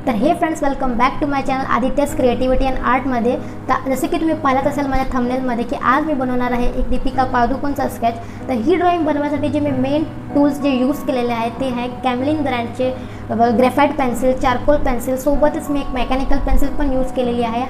तर हे friends, welcome back to my channel Aditya's creativity and आर्टमध्ये. तर जसे की तुम्ही पाहत असाल माझ्या थंबनेलमध्ये की आज मी बनवणार आहे एक दीपिका पादुकोणचा स्केच. तर ही ड्रॉइंग बनवण्यासाठी जे मी मेन टूल्स जे यूज केलेले आहेत ते आहे कॅमलिन ब्रँडचे ग्रॅफाईट पेन्सिल, चारकोल पेन्सिल, सोबतच मी एक मेकॅनिकल पेन्सिल पण यूज केलेली आहे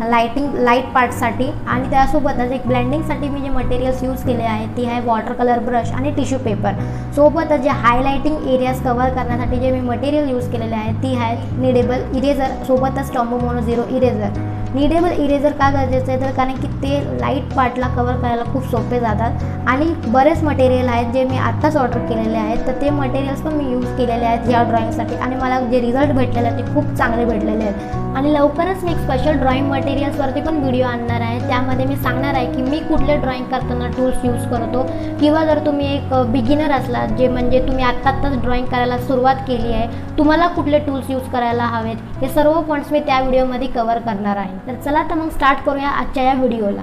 लाईट पार्टसाठी. आणि त्यासोबतच एक ब्लेंडिंगसाठी मी जे मटेरियल्स यूज केले आहेत ती आहे वॉटर कलर ब्रश आणि टिश्यू पेपर. सोबतच जे हायलायटिंग एरियाज कव्हर करण्यासाठी जे मी मटेरियल यूज केलेले आहे ती आहे निडेबल इरेझर, सोबतच टॉम्बो मोनो 0 इरेझर. निडेबल इरेझर का गरजेचं आहे तर कारण की ते लाईट पार्टला कव्हर करायला खूप सोपे जातात. आणि बरेच मटेरियल आहेत जे मी आत्ताच ऑर्डर केलेले आहेत, तर ते मटेरियल्स पण मी यूज केलेले आहेत या ड्रॉइंगसाठी आणि मला जे रिझल्ट भेटलेले आहेत ते खूप चांगले भेटलेले आहेत. आणि लवकरच मी एक स्पेशल ड्रॉइंग मटेरियल्सवरती पण व्हिडिओ आणणार आहे. त्यामध्ये मी सांगणार आहे की मी कुठले ड्रॉइंग करताना टूल्स यूज करतो, किंवा जर तुम्ही एक बिगिनर असलात जे म्हणजे तुम्ही आत्ताच ड्रॉइंग करायला सुरुवात केली आहे, तुम्हाला कुठले टूल्स यूज करायला हवेत हे सर्व पॉईंट्स मी त्या व्हिडिओमध्ये कव्हर करणार आहे. तर चला तर मग स्टार्ट करूया आजच्या या व्हिडिओला.